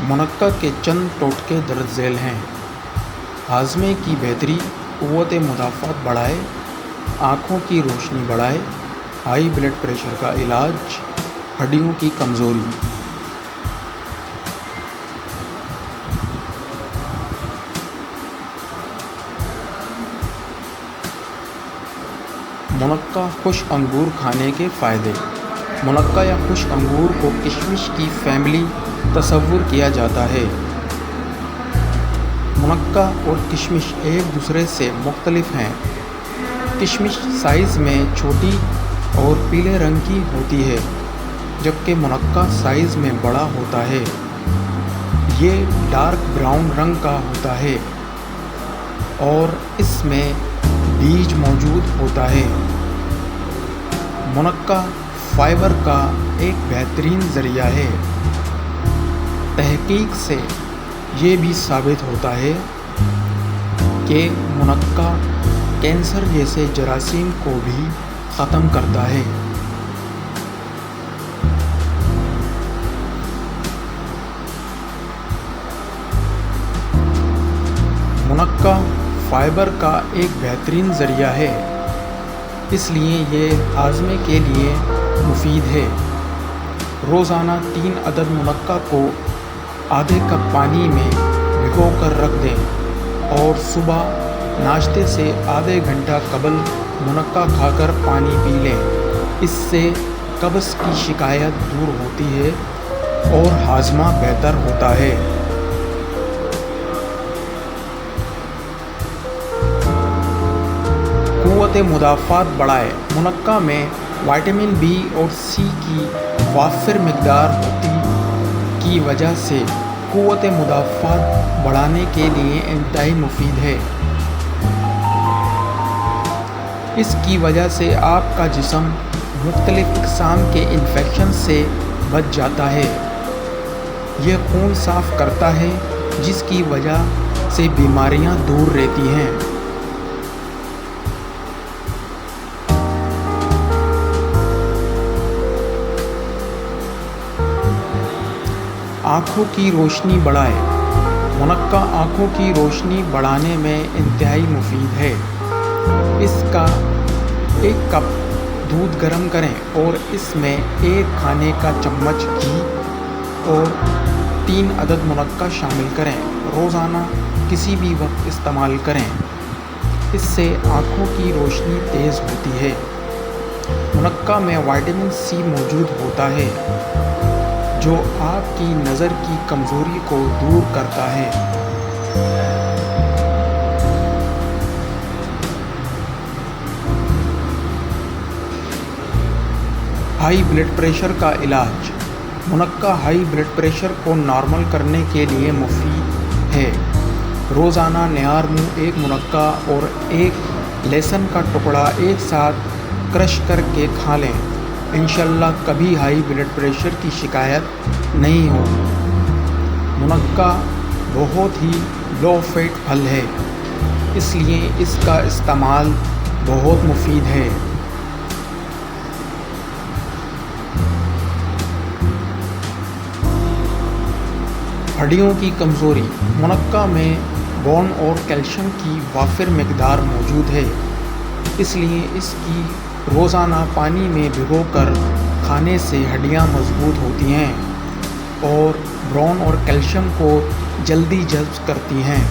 منقع کے چند ٹوٹکے درج ذیل ہیں۔ ہاضمے کی بہتری، قوت مدافعت بڑھائے، آنکھوں کی روشنی بڑھائے، ہائی بلڈ پریشر کا علاج، ہڈیوں کی کمزوری۔ منقع خشک انگور کھانے کے فائدے۔ منقع یا خشک انگور کو کشمش کی فیملی تصور کیا جاتا ہے۔ منقع اور کشمش ایک دوسرے سے مختلف ہیں۔ کشمش سائز میں چھوٹی اور پیلے رنگ کی ہوتی ہے، جبکہ منقع سائز میں بڑا ہوتا ہے۔ یہ ڈارک براؤن رنگ کا ہوتا ہے اور اس میں بیج موجود ہوتا ہے۔ منقع فائبر کا ایک بہترین ذریعہ ہے۔ تحقیق سے یہ بھی ثابت ہوتا ہے کہ منقع کینسر جیسے جراثیم کو بھی ختم کرتا ہے۔ منقع فائبر کا ایک بہترین ذریعہ ہے، اس لیے یہ ہاضمے کے لیے مفید ہے۔ روزانہ 3 عدد منقع کو آدھے کپ پانی میں بھگو کر رکھ دیں اور صبح ناشتے سے آدھے گھنٹہ قبل منقع کھا کر پانی پی لیں۔ اس سے قبض کی شکایت دور ہوتی ہے اور ہاضمہ بہتر ہوتا ہے۔ قوت مدافعت بڑھائے۔ منقع میں وٹامن بی اور سی کی وافر مقدار ہوتی کی وجہ سے قوت مدافعت بڑھانے کے لیے انتہائی مفید ہے۔ اس کی وجہ سے آپ کا جسم مختلف اقسام کے انفیکشن سے بچ جاتا ہے۔ یہ خون صاف کرتا ہے، جس کی وجہ سے بیماریاں دور رہتی ہیں۔ آنکھوں کی روشنی بڑھائے۔ منقع آنکھوں کی روشنی بڑھانے میں انتہائی مفید ہے۔ اس کا 1 کپ دودھ گرم کریں اور اس میں 1 کھانے کا چمچ گھی اور 3 عدد منقع شامل کریں۔ روزانہ کسی بھی وقت استعمال کریں۔ اس سے آنکھوں کی روشنی تیز ہوتی ہے۔ منقع میں وٹامن سی موجود ہوتا ہے، جو آپ کی نظر کی کمزوری کو دور کرتا ہے۔ ہائی بلڈ پریشر کا علاج۔ منقع ہائی بلڈ پریشر کو نارمل کرنے کے لیے مفید ہے۔ روزانہ نہار منہ 1 منقع اور 1 لہسن کا ٹکڑا ایک ساتھ کرش کر کے کھا لیں۔ انشاءاللہ کبھی ہائی بلڈ پریشر کی شکایت نہیں ہوگی۔ منقع بہت ہی لو فیٹ پھل ہے، اس لیے اس کا استعمال بہت مفید ہے۔ ہڈیوں کی کمزوری۔ منقع میں بون اور کیلشیم کی وافر مقدار موجود ہے، اس لیے اس کی روزانہ پانی میں بھگو کر کھانے سے ہڈیاں مضبوط ہوتی ہیں اور بون اور کیلشیم کو جلدی جذب کرتی ہیں۔